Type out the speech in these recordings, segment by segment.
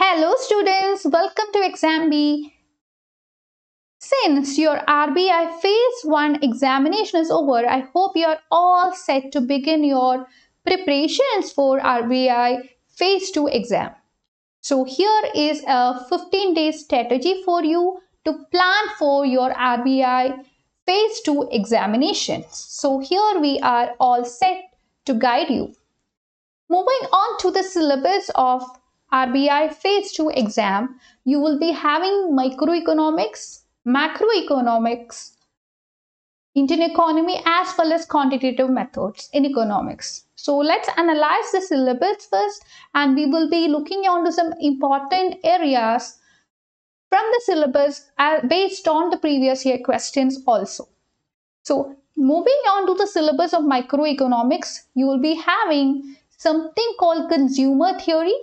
Hello students, welcome to Exam B. Since your RBI Phase 1 examination is over, I hope you are all set to begin your preparations for RBI Phase 2 exam. So here is a 15-day strategy for you to plan for your RBI Phase 2 examinations. So here we are all set to guide you. Moving on to the syllabus of RBI Phase 2 exam, you will be having microeconomics, macroeconomics, Indian economy as well as quantitative methods in economics. So let's analyze the syllabus first, and we will be looking onto some important areas from the syllabus based on the previous year questions also. So moving on to the syllabus of microeconomics, you will be having something called consumer theory,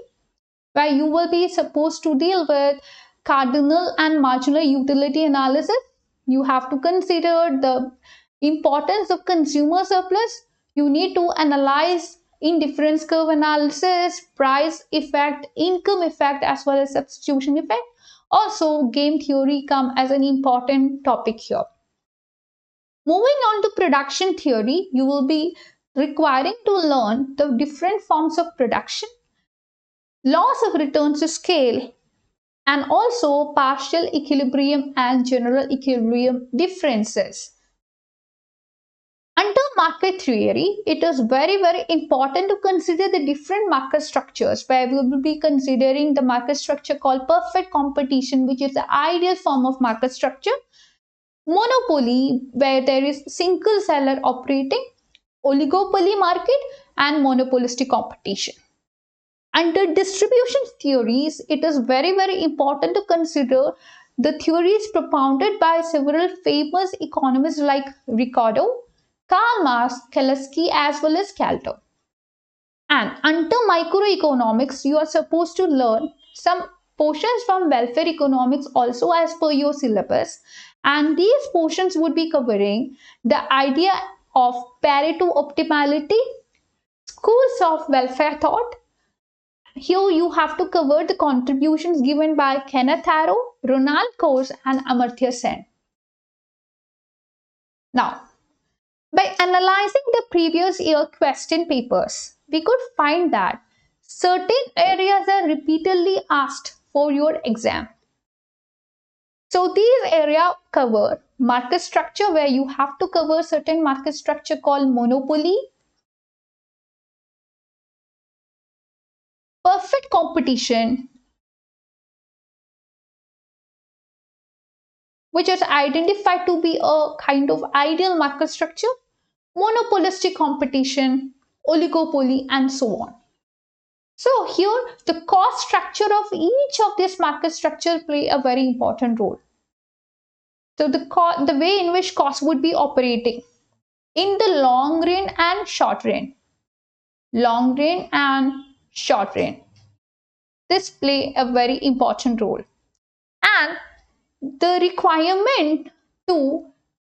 where you will be supposed to deal with cardinal and marginal utility analysis. You have to consider the importance of consumer surplus. You need to analyze indifference curve analysis, price effect, income effect, as well as substitution effect. Also, game theory come as an important topic here. Moving on to production theory, you will be requiring to learn the different forms of production, laws of returns to scale, and also partial equilibrium and general equilibrium differences. Under market theory, it is very important to consider the different market structures, where we will be considering the market structure called perfect competition, which is the ideal form of market structure, monopoly, where there is single seller operating, oligopoly market, and monopolistic competition. Under distribution theories, it is very important to consider the theories propounded by several famous economists like Ricardo, Karl Marx, Kelsey, as well as Calto. And under microeconomics, you are supposed to learn some portions from welfare economics also as per your syllabus. And these portions would be covering the idea of Pareto optimality, schools of welfare thought. Here you have to cover the contributions given by Kenneth Arrow, Ronald Coase, and Amartya Sen. Now, by analyzing the previous year question papers, we could find that certain areas are repeatedly asked for your exam. So these areas cover market structure, where you have to cover certain market structure called monopoly, perfect competition, which is identified to be a kind of ideal market structure, monopolistic competition, oligopoly, and so on. So here the cost structure of each of these market structures play a very important role. So the way in which cost would be operating in the long run and short run. Long run and short run. This play a very important role. And the requirement to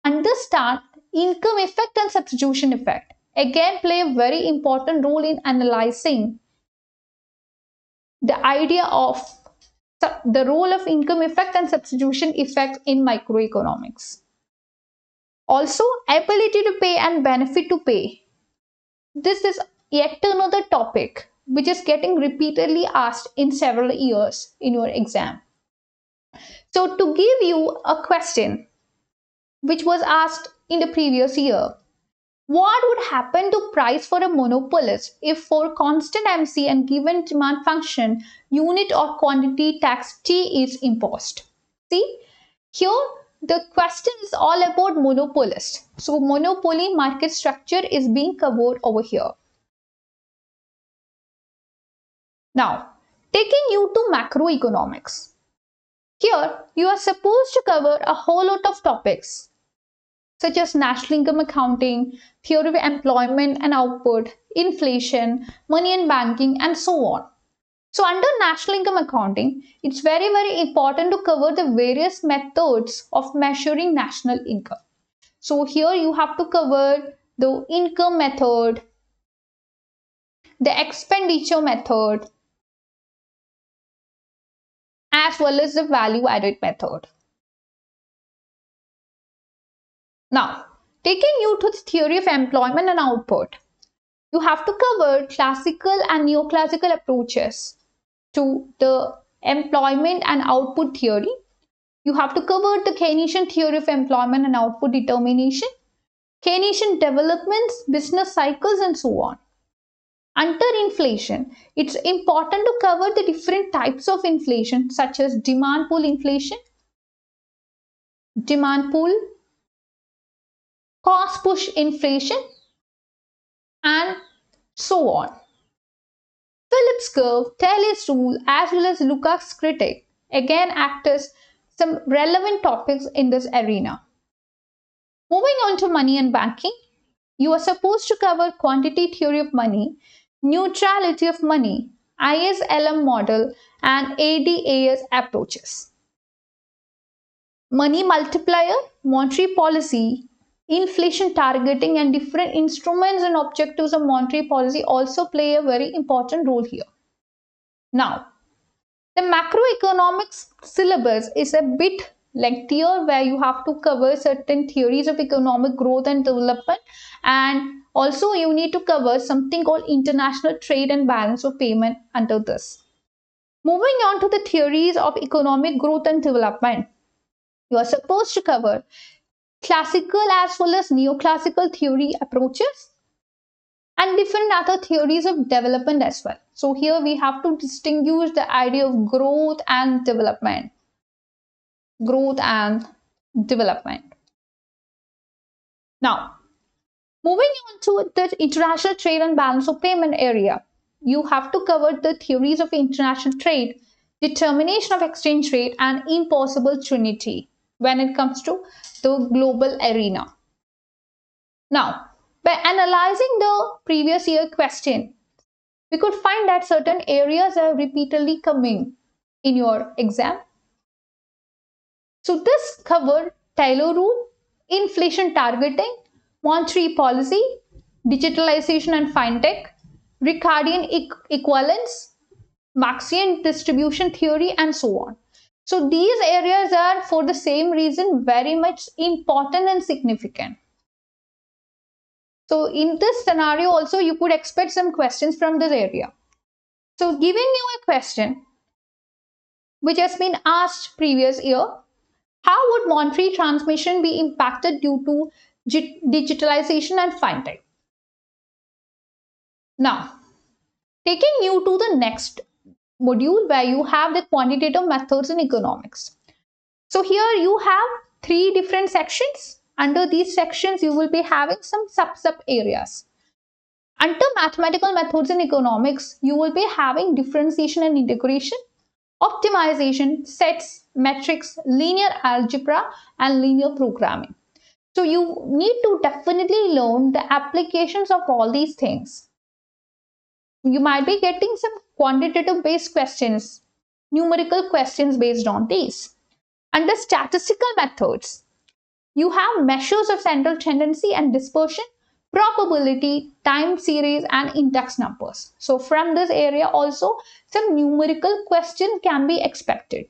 understand income effect and substitution effect again play a very important role in analyzing the idea of the role of income effect and substitution effect in microeconomics. Also, ability to pay and benefit to pay. This is yet another topic which is getting repeatedly asked in several years in your exam. So to give you a question which was asked in the previous year, what would happen to price for a monopolist if for constant MC and given demand function, unit or quantity tax T is imposed? See, here the question is all about monopolist. So monopoly market structure is being covered over here. Now, taking you to macroeconomics. Here, you are supposed to cover a whole lot of topics such as national income accounting, theory of employment and output, inflation, money and banking, and so on. So under national income accounting, it's very important to cover the various methods of measuring national income. So here you have to cover the income method, the expenditure method, as well as the value added method. Now, taking you to the theory of employment and output, you have to cover classical and neoclassical approaches to the employment and output theory. You have to cover the Keynesian theory of employment and output determination, Keynesian developments, business cycles, and so on. Under inflation, it's important to cover the different types of inflation, such as demand pull inflation, demand pull, cost push inflation, and so on. Phillips curve, Taylor's rule, as well as Lukács' critique again act as some relevant topics in this arena. Moving on to money and banking, you are supposed to cover quantity theory of money, neutrality of money, ISLM model, and ADAS approaches. Money multiplier, monetary policy, inflation targeting, and different instruments and objectives of monetary policy also play a very important role here. Now, the macroeconomics syllabus is a bit lengthier, where you have to cover certain theories of economic growth and development, and also you need to cover something called international trade and balance of payment under this. Moving on to the theories of economic growth and development, you are supposed to cover classical as well as neoclassical theory approaches and different other theories of development as well. So here we have to distinguish the idea of growth and development. Growth and development. Now, moving on to the international trade and balance of payment area, you have to cover the theories of international trade, determination of exchange rate, and impossible trinity when it comes to the global arena. Now, by analyzing the previous year question, we could find that certain areas are repeatedly coming in your exam. So this covered Taylor rule, inflation targeting, monetary policy, digitalization and fintech, Ricardian equivalence, Marxian distribution theory, and so on. So these areas are, for the same reason, very much important and significant. So in this scenario also, you could expect some questions from this area. So giving you a question which has been asked previous year, how would monetary transmission be impacted due to digitalization and fintech? Now, taking you to the next module, where you have the quantitative methods in economics. So here you have 3 different sections. Under these sections, you will be having some sub areas. Under mathematical methods in economics, you will be having differentiation and integration, optimization, sets, metrics, linear algebra, and linear programming. So you need to definitely learn the applications of all these things. You might be getting some quantitative based questions, numerical questions based on these. Under statistical methods, you have measures of central tendency and dispersion, probability, time series, and index numbers. So from this area also, some numerical questions can be expected.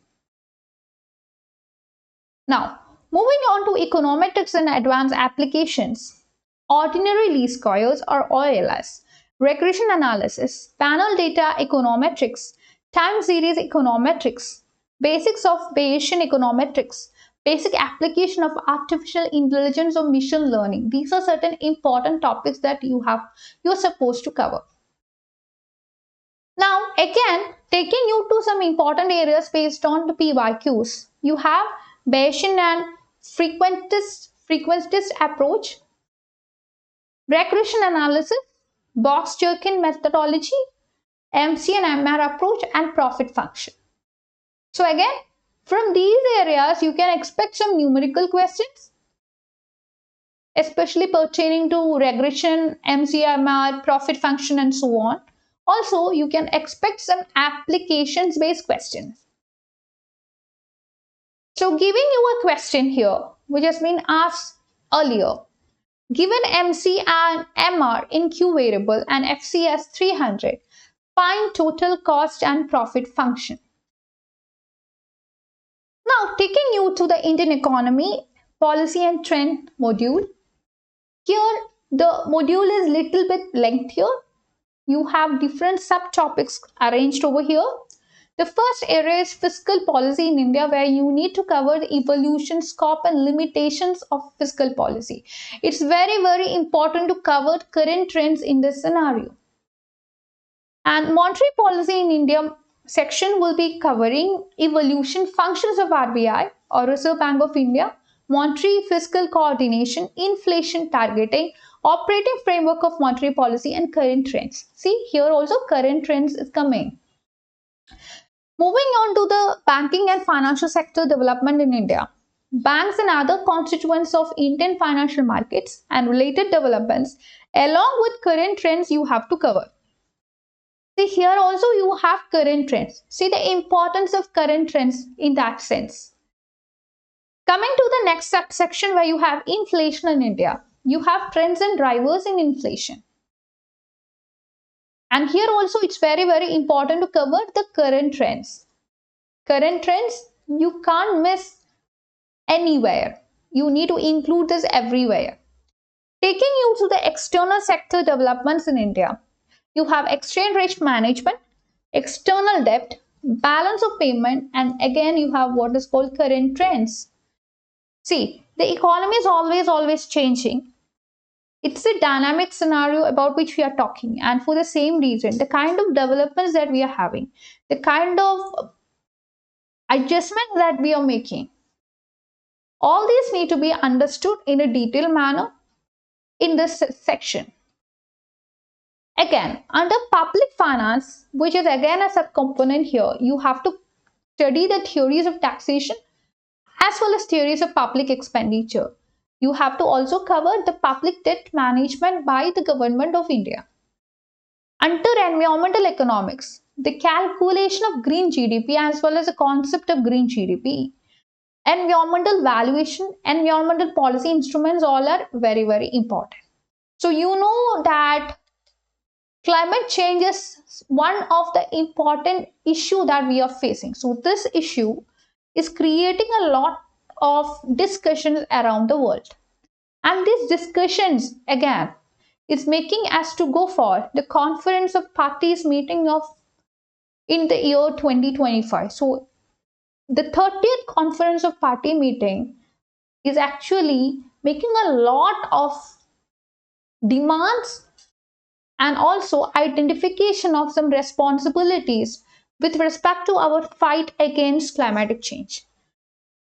Now, moving on to econometrics and advanced applications, ordinary least squares or OLS, regression analysis, panel data econometrics, time series econometrics, basics of Bayesian econometrics, basic application of artificial intelligence or machine learning. These are certain important topics that you're supposed to cover. Now, again, taking you to some important areas based on the PYQs. You have Bayesian and frequentist approach, regression analysis, Box-Jerkin methodology, MC and MR approach, and profit function. So again, from these areas, you can expect some numerical questions, especially pertaining to regression, MCMR, profit function, and so on. Also, you can expect some applications-based questions. So giving you a question here, which has been asked earlier. Given MC and MR in Q variable and FC as 300, find total cost and profit function. Now, taking you to the Indian economy, policy and trend module. Here, the module is little bit lengthier. You have different subtopics arranged over here. The first area is fiscal policy in India, where you need to cover the evolution, scope, and limitations of fiscal policy. It's very, very important to cover current trends in this scenario. And monetary policy in India section will be covering evolution, functions of RBI or Reserve Bank of India, monetary fiscal coordination, inflation targeting, operating framework of monetary policy, and current trends. See, here also current trends is coming. Moving on to the banking and financial sector development in India. Banks and other constituents of Indian financial markets and related developments, along with current trends, you have to cover. See, here also you have current trends. See the importance of current trends in that sense. Coming to the next subsection, where you have inflation in India. You have trends and drivers in inflation. And here also it's very, very important to cover the current trends. Current trends you can't miss anywhere. You need to include this everywhere. Taking you to the external sector developments in India. You have exchange rate management, external debt, balance of payment, and again you have what is called current trends. See, the economy is always changing. It's a dynamic scenario about which we are talking, and for the same reason, the kind of developments that we are having, the kind of adjustments that we are making, all these need to be understood in a detailed manner in this section. Again, under public finance, which is again a subcomponent here, you have to study the theories of taxation as well as theories of public expenditure. You have to also cover the public debt management by the government of India. Under environmental economics, the calculation of green GDP as well as the concept of green GDP, environmental valuation, environmental policy instruments, all are very, very important. So you know that climate change is one of the important issue that we are facing. So this issue is creating a lot of discussions around the world. And these discussions, again, is making us to go for the conference of parties meeting of in the year 2025. So the 30th conference of party meeting is actually making a lot of demands and also identification of some responsibilities with respect to our fight against climatic change.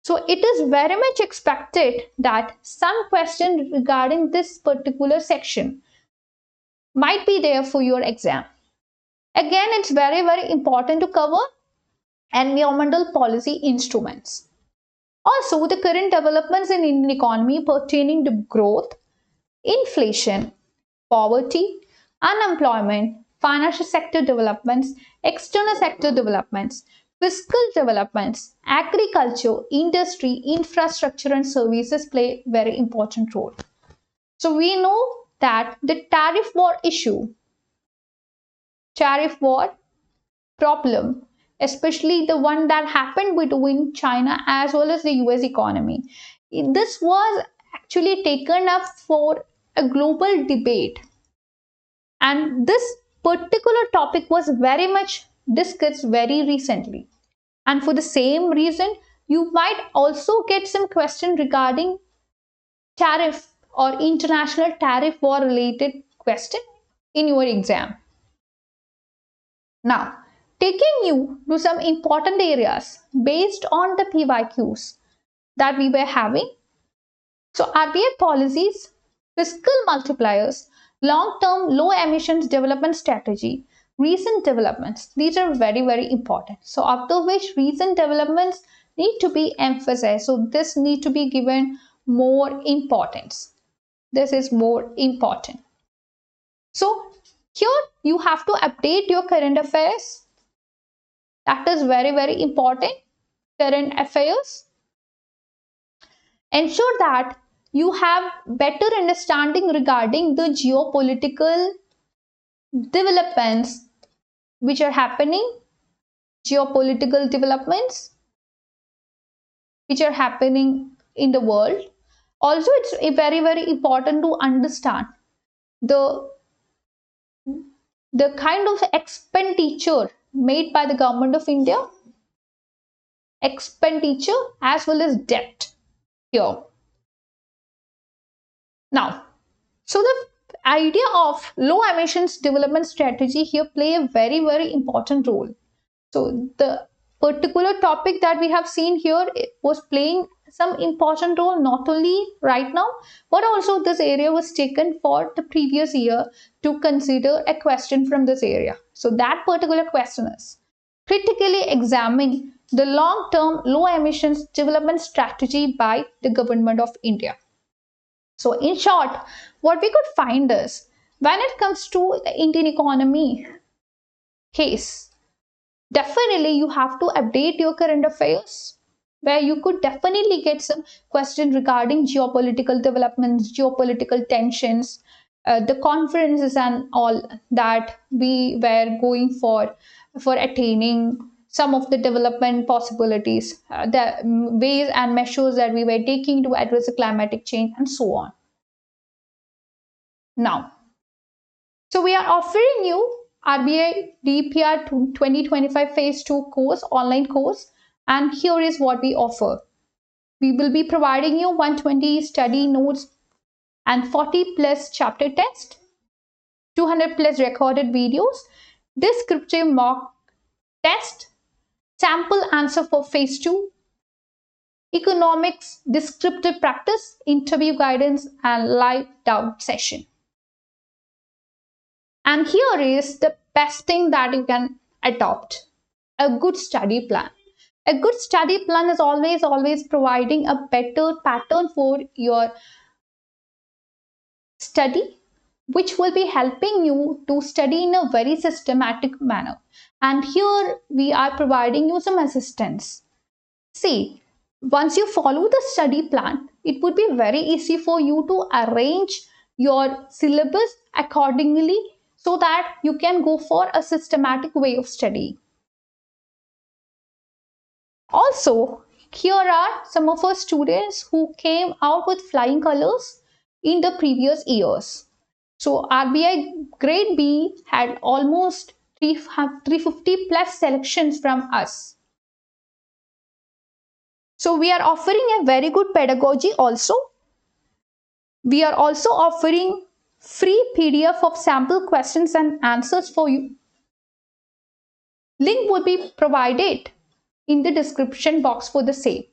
So it is very much expected that some question regarding this particular section might be there for your exam. Again, it's very, very important to cover environmental policy instruments. Also, the current developments in Indian economy pertaining to growth, inflation, poverty, unemployment, financial sector developments, external sector developments, fiscal developments, agriculture, industry, infrastructure, and services play a very important role. So we know that the tariff war issue, tariff war problem, especially the one that happened between China as well as the US economy, this was actually taken up for a global debate. And this particular topic was very much discussed very recently. And for the same reason, you might also get some question regarding tariff or international tariff war related question in your exam. Now, taking you to some important areas based on the PYQs that we were having. So, RBI policies, fiscal multipliers, long-term low emissions development strategy, recent developments. These are very, very important. So, after which recent developments need to be emphasized. So, this need to be given more importance. This is more important. So, here you have to update your current affairs. That is very, very important. Current affairs. Ensure that you have better understanding regarding the geopolitical developments which are happening, geopolitical developments, which are happening in the world. Also, it's very, very important to understand the kind of expenditure made by the government of India, expenditure as well as debt here. Now, so the idea of low emissions development strategy here play a very, very important role. So the particular topic that we have seen here was playing some important role not only right now, but also this area was taken for the previous year to consider a question from this area. So that particular question is critically examine the long-term low emissions development strategy by the government of India. So in short, what we could find is when it comes to the Indian economy case, definitely you have to update your current affairs, where you could definitely get some questions regarding geopolitical developments, geopolitical tensions, the conferences and all that we were going for attaining some of the development possibilities, the ways and measures that we were taking to address the climatic change and so on. Now, so we are offering you RBI DEPR 2025 Phase 2 course, online course, and here is what we offer. We will be providing you 120 study notes and 40 plus chapter test, 200 plus recorded videos, descriptive mock test, sample answer for Phase 2, economics descriptive practice, interview guidance, and live doubt session. And here is the best thing that you can adopt: a good study plan. A good study plan is always providing a better pattern for your study, which will be helping you to study in a very systematic manner. And here we are providing you some assistance. See, once you follow the study plan, it would be very easy for you to arrange your syllabus accordingly so that you can go for a systematic way of study. Also, here are some of our students who came out with flying colors in the previous years. So RBI grade B had almost 350 plus selections from us. So we are offering a very good pedagogy also. We are also offering free PDF of sample questions and answers for you. Link will be provided in the description box for the same.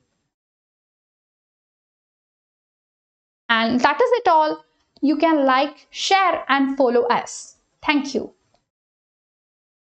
And that is it all. You can like, share and follow us. Thank you.